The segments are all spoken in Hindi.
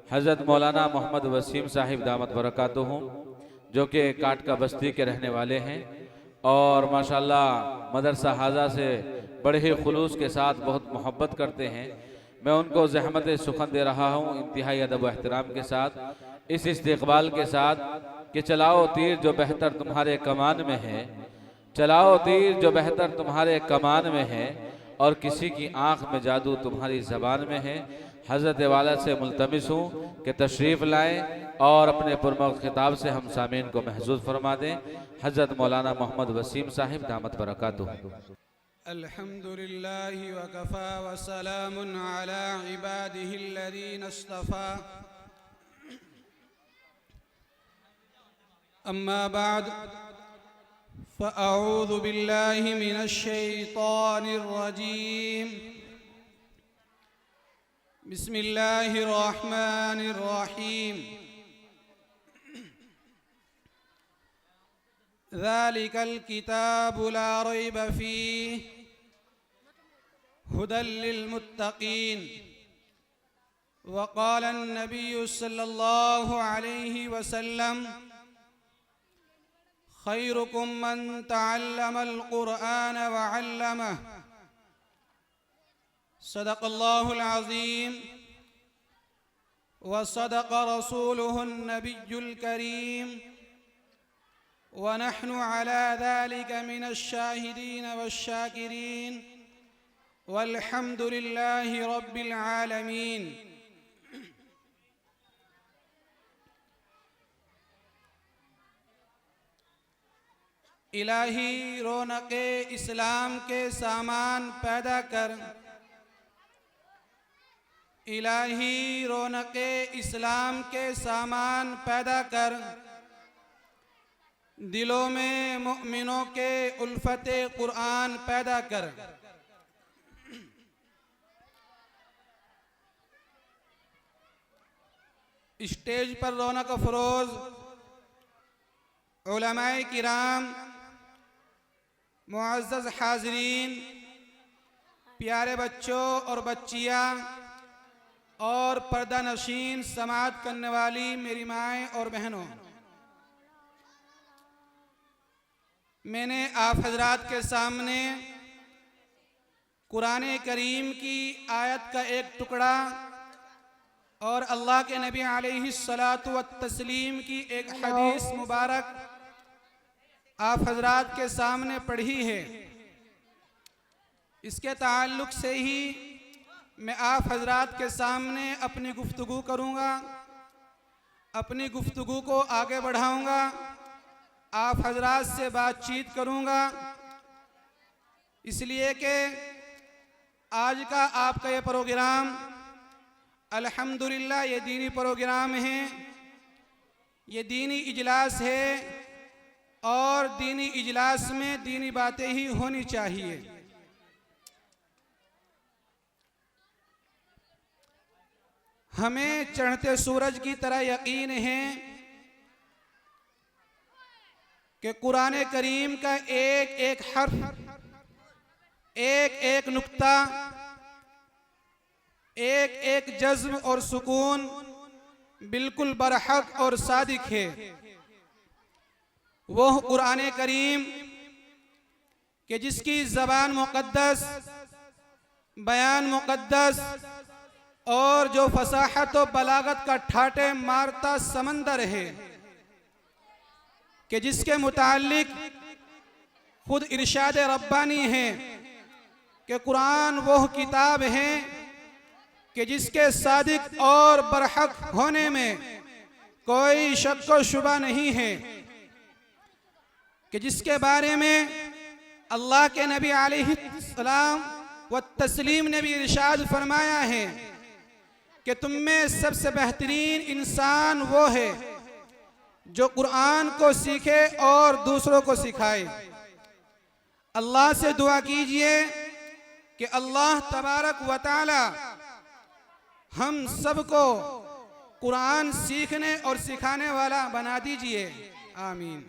हज़रत मौलाना मोहम्मद वसीम साहिब दामत बरकातुहू, जो कि काटका बस्ती के रहने वाले हैं और माशाल्लाह मदरसा हाजा से बड़े ही खुलूस के साथ बहुत मोहब्बत करते हैं। मैं उनको ज़हमत सुखन दे रहा हूँ इंतहाई अदब व एहतराम के साथ, इस इस्तकबाल के साथ कि चलाओ तीर जो बेहतर तुम्हारे कमान में है, चलाओ तीर जो बेहतर तुम्हारे कमान में है, और किसी की आंख में जादू तुम्हारी ज़बान में है। हज़रत वाला से मुल्तमिस हूँ कि तशरीफ़ लाएँ और अपने पुरमख्त खिताब से हम सामीन को महजूज फरमा दें। हज़रत मौलाना मोहम्मद वसीम साहिब दामत बरकातुहू। अल्हम्दुलिल्लाहि व कफ़ा व सलामुन अला इबादिहिल्लज़ीना इस्तफ़ा, अम्मा बाद फ़अऊज़ु बिल्लाहि मिनश शैतानिर रजीम। बिस्मिल्लाहिर रहमानिर रहीम। ज़ालिकल किताबु ला रैब फ़ीहि हुदल लिल मुत्तक़ीन। वक़ाल नबिय्यु सल्लल्लाहु अलैहि वसल्लम खैरुकुम मन तअल्लमल क़ुरआन व अल्लमह। सदक़ल्लाहुल अज़ीम व सदक़ रसूलुहुन नबिय्युल करीम व नहनु अला ज़ालिका मिनश शाहिदीन वश्शाकिरीन वल्हम्दुलिल्लाहि रब्बिल आलमीन। इलाही रौनक़े इस्लाम के सामान पैदा कर, इलाही रौनक़े इस्लाम के सामान पैदा कर, दिलों में मुअमिनों के उल्फते कुरान पैदा कर। स्टेज पर रौनक अफरोज उलमाए किराम, मुअज़्ज़ज़ हाज़रीन, प्यारे बच्चों और बच्चियाँ और पर्दा नशीन समाअत करने वाली मेरी माएँ और बहनों, मैंने आप हजरात के सामने कुरान करीम की आयत का एक टुकड़ा और अल्लाह के नबी अलैहिस्सलातु वत्तस्लीम की एक हदीस मुबारक आप हजरात के सामने पढ़ी है। इसके ताल्लुक़ से ही मैं आप हजरात के सामने अपनी गुफ्तगू करूँगा, अपनी गुफ्तगू को आगे बढ़ाऊँगा, आप हजरात से बातचीत करूँगा, इसलिए कि आज का आपका ये प्रोग्राम अल्हम्दुलिल्लाह ये दीनी प्रोग्राम है, ये दीनी इजलास है और दीनी इजलास में दीनी बातें ही होनी चाहिए। हमें चढ़ते सूरज की तरह यकीन है कि कुरान करीम का एक एक हर्फ, एक एक नुक्ता, एक एक जज्म और सुकून बिल्कुल बरहक और सादिक है। वो कुरान करीम कि जिसकी ज़बान मुक़द्दस, बयान मुक़द्दस और जो फसाहत और बलागत का ठाटे मारता समंदर है, कि जिसके मुताल्लिक खुद इरशाद रब्बानी है कि कुरान वो किताब है कि जिसके सादिक और बरहक होने में कोई शक व शुबा नहीं है, कि जिसके बारे में अल्लाह के नबी अलैहिस्सलाम व तस्लीम ने भी इरशाद फरमाया है कि तुम में सबसे बेहतरीन इंसान वो है जो कुरान को सीखे और दूसरों को सिखाए। अल्लाह से दुआ कीजिए कि अल्लाह तबारक व तआला हम सबको कुरान सीखने और सिखाने वाला बना दीजिए, आमीन।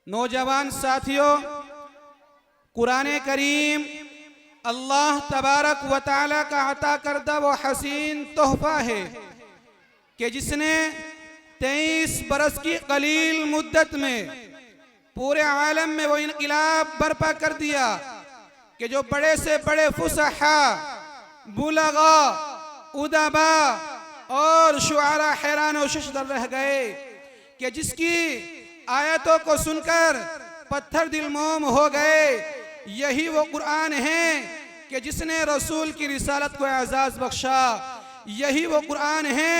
नौजवान साथियों, कुरान करीम अल्लाह तबारक व तआला का अता करदा वो हसीन तोहफा है कि जिसने 23 बरस की कलील मुद्दत में पूरे आलम में वो इनकलाब बर्पा कर दिया कि जो बड़े से बड़े फुसहा, बुलगा, उदबा और शुआरा हैरान और शुशदर रह गए कि जिसकी आयतों को सुनकर पत्थर दिल मोम हो गए। यही वो कुरान है कि जिसने रसूल की रिसालत को एजाज बख्शा। यही वो कुरान है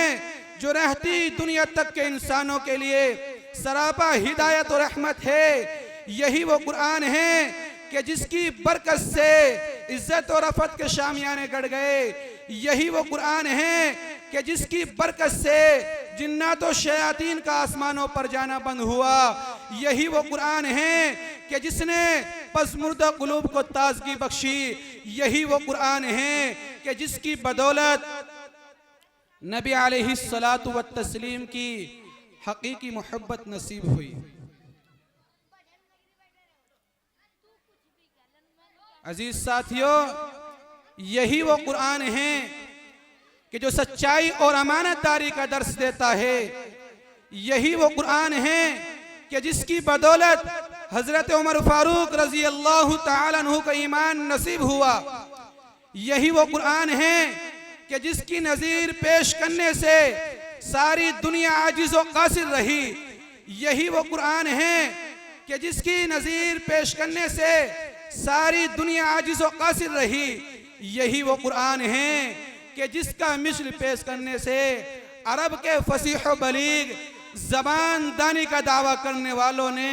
जो रहती दुनिया तक के इंसानों के लिए सरापा हिदायत और रहमत है। यही वो कुरान है कि जिसकी बरकत से इज्जत और रफत के शामियाने गड़ गए। यही वो कुरान है कि जिसकी बरकत से जिन्नात और शयातीन का आसमानों पर जाना बंद हुआ। यही वो कुरान है कि जिसने पसमुर्दा कुलूब को ताजगी बख्शी। यही वो कुरान है कि जिसकी बदौलत नबी अलैहिस्सलातु व तस्लीम की हकीकी मोहब्बत नसीब हुई। अजीज साथियों, यही वो कुरान है कि जो सच्चाई और अमानतदारी का दर्स देता है। यही वो कुरान है कि जिसकी बदौलत हजरत उमर फारूक रजी अल्लाह तआला अन्हु का ईमान नसीब हुआ। यही वो कुरान है कि जिसकी नजीर पेश करने से सारी दुनिया आजिज व कासिर रही। यही वो कुरान है कि जिसकी नजीर पेश करने से सारी दुनिया आजिज व कासिर रही। यही वो कुरान है कि जिसका मिस्र पेश करने से अरब के फसीह व बलीग जबान दानी का दावा करने वालों ने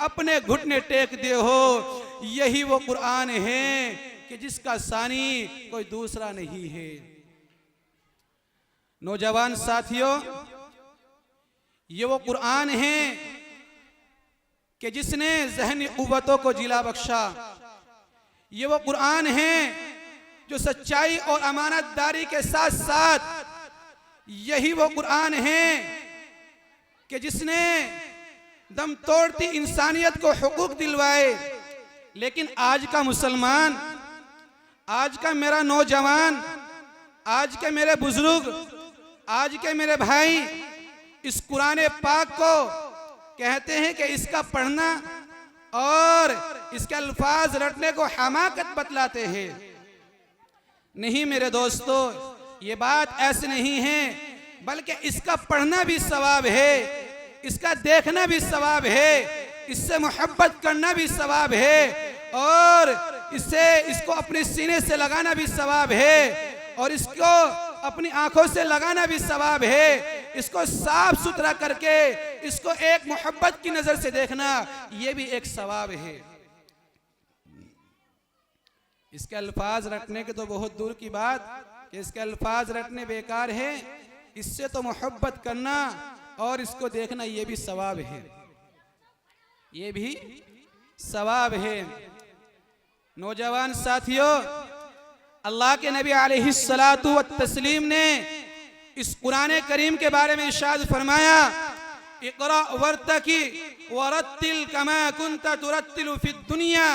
अपने घुटने टेक दिए हो। यही वो कुरान है कि जिसका सानी कोई दूसरा नहीं है। नौजवान साथियों, ये वो कुरान है कि जिसने ज़हनी कुव्वतों को जिला बख्शा। ये वो कुरान है जो सच्चाई और अमानतदारी के साथ साथ यही वो कुरान है कि जिसने दम तोड़ती इंसानियत को हुकूक दिलवाए। लेकिन आज का मुसलमान, आज का मेरा नौजवान, आज के मेरे बुजुर्ग, आज के मेरे भाई इस कुरान पाक को कहते हैं कि इसका पढ़ना और इसके अल्फाज रटने को हमाकत बतलाते हैं। नहीं मेरे दोस्तों, ये बात ऐसे नहीं है, बल्कि इसका पढ़ना भी सवाब है, इसका देखना भी सवाब है, इससे मोहब्बत करना भी सवाब है और इसको अपने सीने से लगाना भी सवाब है और इसको अपनी आंखों से लगाना भी सवाब है। इसको साफ सुथरा करके इसको एक मोहब्बत की नजर से देखना, ये भी एक सवाब है। इसके अल्फाज रटने के तो बहुत दूर की बात कि इसके अल्फाज रटने बेकार है, इससे तो मोहब्बत करना और इसको देखना ये भी सवाब है, ये भी सवाब है। नौजवान साथियों, अल्लाह के नबी अलैहिस्सलातु व तस्लीम ने इस कुरान करीम के बारे में इरशाद फरमाया, इक़रा वर्तकी वरत्तिल कमा कुन्ता तुरत्तिलु फिद दुनिया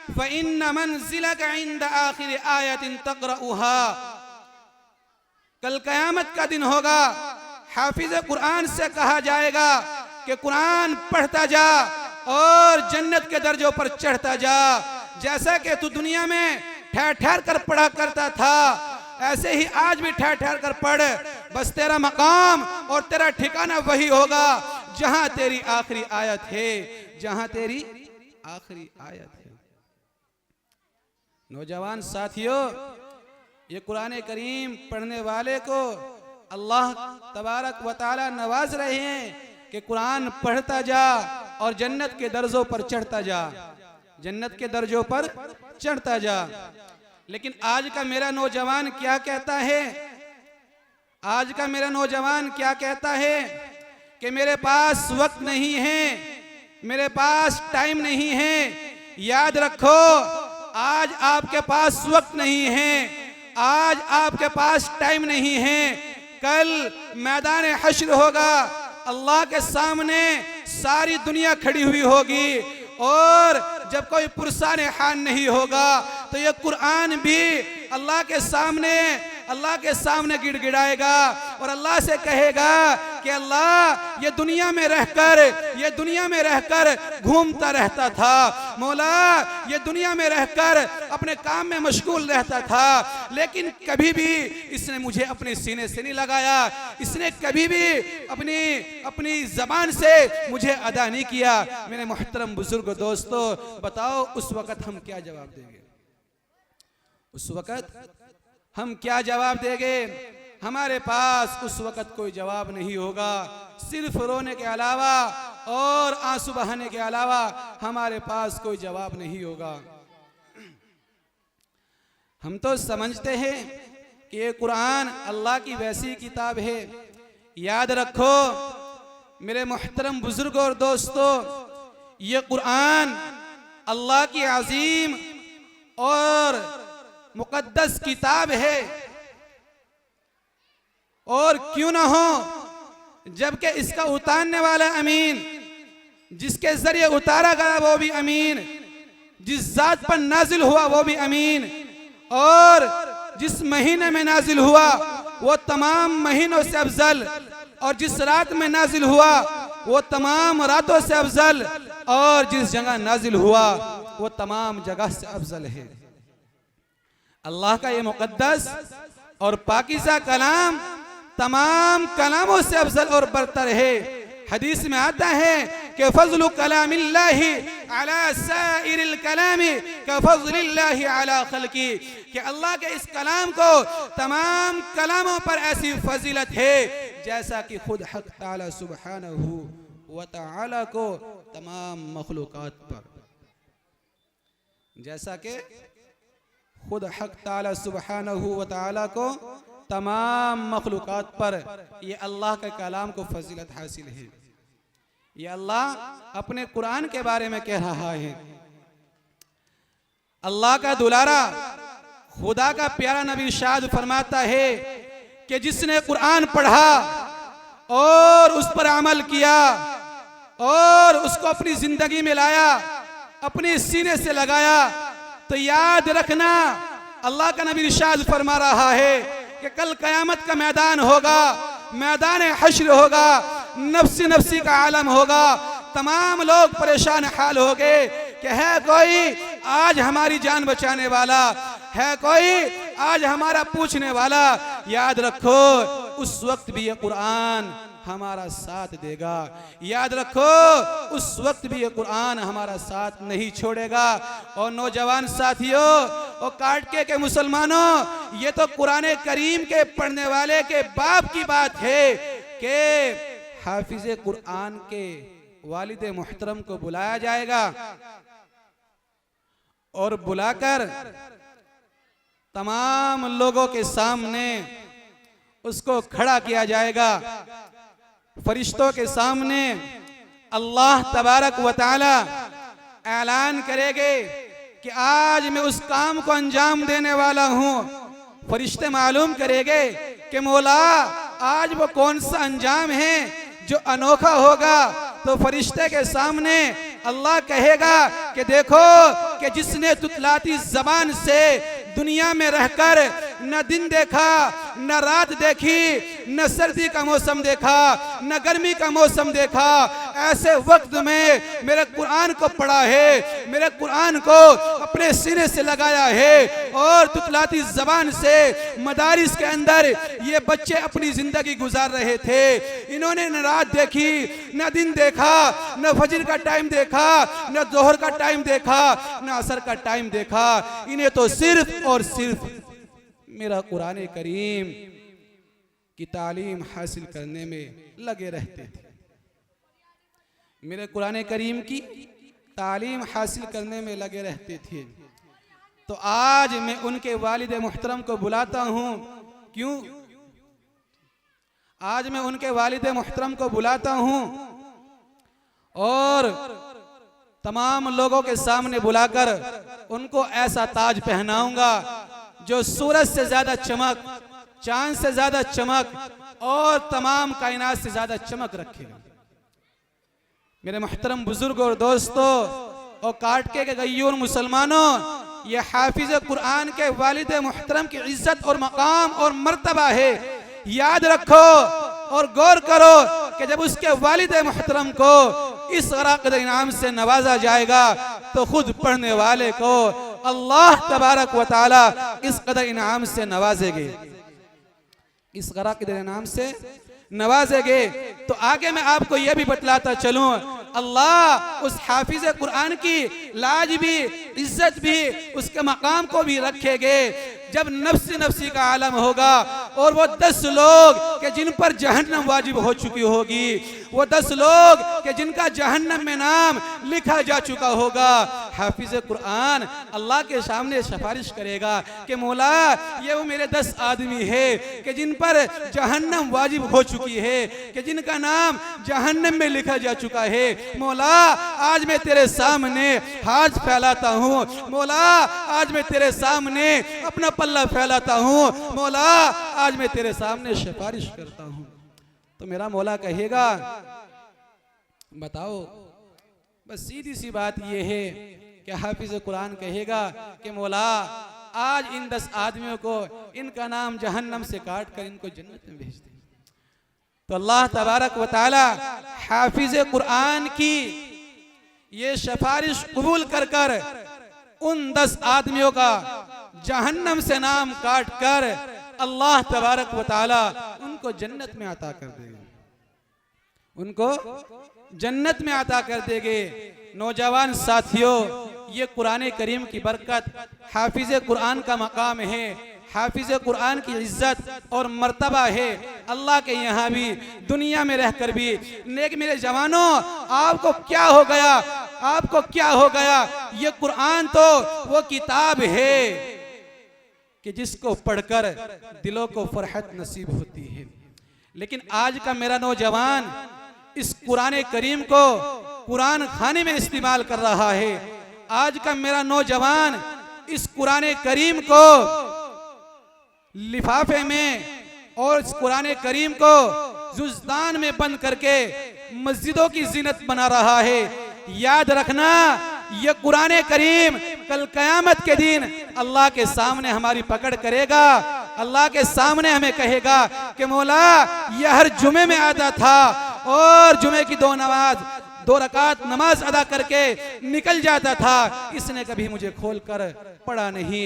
फ़इन्न मंज़िलका इंद आखिर आयतिन तक़रउहा। कल क़यामत का दिन होगा, हाफिज कुरान से कहा जाएगा कि कुरान पढ़ता जा और जन्नत के दर्जों पर चढ़ता जा। जैसा कि तू दुनिया में ठहर ठहर कर पढ़ा करता था, ऐसे ही आज भी ठहर ठहर कर पढ़। बस तेरा मकाम और तेरा ठिकाना वही होगा जहां तेरी आखिरी आयत है, जहां तेरी आखिरी आयत है। नौजवान साथियों, ये कुरान करीम पढ़ने वाले को अल्लाह तबारक व तआला नवाज रहे हैं कि कुरान पढ़ता जा और जन्नत के दर्जों पर चढ़ता जा, जन्नत के दर्जों पर चढ़ता जा। लेकिन आज का मेरा नौजवान क्या कहता है? आज का मेरा नौजवान क्या कहता है कि मेरे पास वक्त नहीं है, मेरे पास टाइम नहीं है। याद रखो, आज आपके पास वक्त नहीं है, आज आपके पास टाइम नहीं है। कल मैदान हश्र होगा, अल्लाह के सामने सारी दुनिया खड़ी हुई होगी और जब कोई पुरसान हाल नहीं होगा तो ये कुरान भी अल्लाह के सामने गिड़गिड़ाएगा और अल्लाह से कहेगा कि अल्लाह ये दुनिया में रहकर घूमता रहता था, मौला ये दुनिया में रहकर अपने काम में मशगूल रहता था, लेकिन कभी भी इसने मुझे अपने सीने से नहीं लगाया, इसने कभी भी अपनी जबान से मुझे अदा नहीं किया। मेरे मोहतरम बुजुर्ग दोस्तों, बताओ उस वक़्त हम क्या जवाब देंगे? उस वक़्त हम क्या जवाब देंगे? हमारे पास उस वक़्त कोई जवाब नहीं होगा, सिर्फ रोने के अलावा और आंसू बहाने के अलावा हमारे पास कोई जवाब नहीं होगा। हम तो समझते हैं कि ये कुरान अल्लाह की वैसी किताब है। याद रखो मेरे मोहतरम बुजुर्गों और दोस्तों, ये कुरान अल्लाह की अजीम और मुकद्दस किताब है। और क्यों ना हो, जबकि इसका उतारने वाला अमीन, जिसके जरिए उतारा गया वो भी अमीन, जिस जात पर नाजिल हुआ वो भी अमीन, और जिस महीने में नाजिल हुआ वो तमाम महीनों से अफजल, और जिस रात में नाजिल हुआ वो तमाम रातों से अफजल, और जिस जगह नाजिल हुआ वो तमाम जगह से अफजल है। अल्लाह का ये मुकद्दस और पाकीज़ा कलाम तमाम कलामों से अफजल और बरतर है। हदीस में आता है कि फज़्लु कलामिल्लाहि अला साइरिल कलामी कफ़ज़्लिल्लाहि अला खल्क़ी, कि अल्लाह के इस कलाम को तमाम कलामों पर ऐसी फजीलत है जैसा कि खुद हक ताला सुब्हानहू व तआला को तमाम मखलूकात पर, जैसा कि खुद हक ताला सुब्हानहू व तआला को तमाम मखलूकात पर ये अल्लाह के कलाम को फजीलत हासिल है। ये अल्लाह अपने कुरान के बारे में कह रहा है। अल्लाह का दुलारा खुदा का प्यारा नबी इरशाद फरमाता है कि जिसने कुरान पढ़ा और उस पर अमल किया और उसको अपनी जिंदगी में लाया, अपने सीने से लगाया, तो याद रखना अल्लाह का नबी इरशाद फरमा रहा है कि कल कयामत का मैदान होगा, मैदान हश्र होगा, नफ्सी नफ्सी का आलम होगा, तमाम लोग परेशान हाल हो गए कि है कोई आज हमारी जान बचाने वाला, है कोई आज हमारा पूछने वाला। याद रखो उस वक्त भी ये कुरान हमारा साथ देगा। याद रखो उस वक्त भी ये कुरान हमारा साथ नहीं छोड़ेगा। और नौजवान साथियों और काटके के मुसलमानों, ये तो कुरान करीम के पढ़ने वाले के बाप की बात है कि हाफिज कुरान के वालिद मुहतरम को बुलाया जाएगा और बुलाकर तमाम लोगों के सामने उसको खड़ा किया जाएगा। फरिश्तों के सामने अल्लाह तबारक व तआला ऐलान करेंगे कि आज मैं उस काम को अंजाम देने वाला हूँ। फरिश्ते मालूम करेंगे कि मौला आज वो कौन सा अंजाम है जो अनोखा होगा। तो फरिश्ते के सामने अल्लाह कहेगा कि देखो कि जिसने तुतलाती जबान से दुनिया में रहकर न दिन देखा, न रात देखी, न सर्दी का मौसम देखा, न गर्मी का मौसम देखा, ऐसे वक्त में मेरे कुरान को पढ़ा है, मेरे कुरान को अपने सिरे से लगाया है और तुतलाती जबान से मदारिस के अंदर ये बच्चे अपनी जिंदगी गुजार रहे थे। इन्होंने न रात देखी, न दिन देखा, न फजर का टाइम देखा, न जोहर का टाइम देखा, न असर का टाइम देखा। इन्हें तो सिर्फ और सिर्फ मेरा कुरान करीम की तालीम हासिल करने में लगे रहते थे। मेरे कुरान करीम की तालीम हासिल करने में लगे रहते थे। तो आज मैं उनके वालिद मुहतरम को बुलाता हूँ। क्यों? आज मैं उनके वालिद मुहतरम को बुलाता हूँ और तमाम लोगों के सामने बुलाकर उनको ऐसा ताज पहनाऊंगा जो सूरज से ज्यादा चमक, चांद से ज्यादा चमक और तमाम कायनात से ज्यादा चमक रखेगा। मेरे मुहतरम बुजुर्ग और दोस्तों, और काट के गईयों मुसलमानों, ये हाफिज कुरान के वालिद मुहतरम की इज्जत और मकाम और मर्तबा है। याद रखो और गौर करो कि जब उसके वालिद मुहतरम को इस गराक़ इनाम से नवाजा जाएगा तो खुद पढ़ने वाले को अल्लाह तबारक व तआला इस कदर इनाम से नवाजेंगे, इस गराक़ इनाम से नवाजेंगे। तो आगे मैं आपको यह भी बतलाता चलूं, अल्लाह उस हाफिज कुरान की लाज भी, इज्जत भी, उसके मकाम को भी रखेंगे जब नफ्सी नफ्सी का आलम होगा और वो 10 लोग के जिन पर जहन्नम वाजिब हो चुकी होगी, वो 10 लोग के जिनका जहन्नम में नाम लिखा जा चुका होगा, हाफिज कुरान अल्लाह के सामने सिफारिश करेगा कि मौला ये वो मेरे 10 आदमी है कि जिन पर जहन्नम वाजिब हो चुकी है, कि जिनका नाम जहन्नम में लिखा जा चुका है। मौला आज मैं तेरे सामने हाथ फैलाता हूँ, मौला आज मैं तेरे सामने अपना पल्ला फैलाता हूँ, मौला आज मैं तेरे सामने सिफारिश करता हूँ। तो मेरा मौला कहेगा बताओ, बस सीधी सी बात यह है कि हाफिज कुरान कहेगा कि मौला आज इन 10 आदमियों को इनका नाम जहन्नम से काट कर इनको जन्नत में भेज दे। तो अल्लाह तबारक व तआला हाफिज कुरान की ये सिफारिश कबूल कर कर उन 10 आदमियों का जहन्नम से नाम काट कर अल्लाह तबारक व तआला उनको जन्नत में अता कर देगा, उनको जन्नत में अता कर देंगे। नौजवान साथियों, ये कुरान करीम की बरकत, हाफिज कुरान का मकाम है, हाफिज कुरान की इज्जत और मर्तबा है अल्लाह के यहाँ भी, दुनिया में रहकर भी। लेकिन मेरे जवानों, आपको क्या हो गया, आपको क्या हो गया? ये कुरान तो वो किताब है कि जिसको पढ़कर दिलों को फरहत नसीब होती है। लेकिन आज का मेरा नौजवान इस कुरान करीम को कुरान खाने में इस्तेमाल कर रहा है। आज का मेरा नौजवान इस कुरान करीम को लिफाफे में और इस कुरान करीम को जुज़दान में बंद करके मस्जिदों की जीनत बना रहा है। याद रखना, ये कुरान करीम कल कयामत के दिन अल्लाह के सामने हमारी पकड़ करेगा। अल्लाह के सामने हमें कहेगा कि मौला यह हर जुमे में आता था और जुमे की 2 रकात नमाज अदा करके निकल जाता था, इसने कभी मुझे खोल कर पढ़ा नहीं।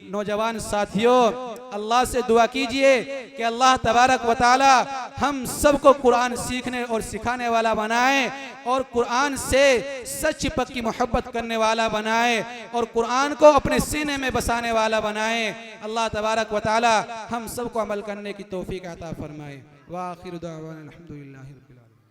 नौजवान साथियों, अल्लाह से दुआ कीजिए कि अल्लाह तबारक व तआला हम सबको कुरान सीखने और सिखाने वाला बनाए और कुरान से सच्ची पक्की मोहब्बत करने वाला बनाए और कुरान को अपने सीने में बसाने वाला बनाए। अल्लाह तबारक व तआला हम सबको अमल करने की तौफीक अता फरमाए। व आखिर दावाना अल्हम्दुलिल्लाहि रब्बिल आलमीन।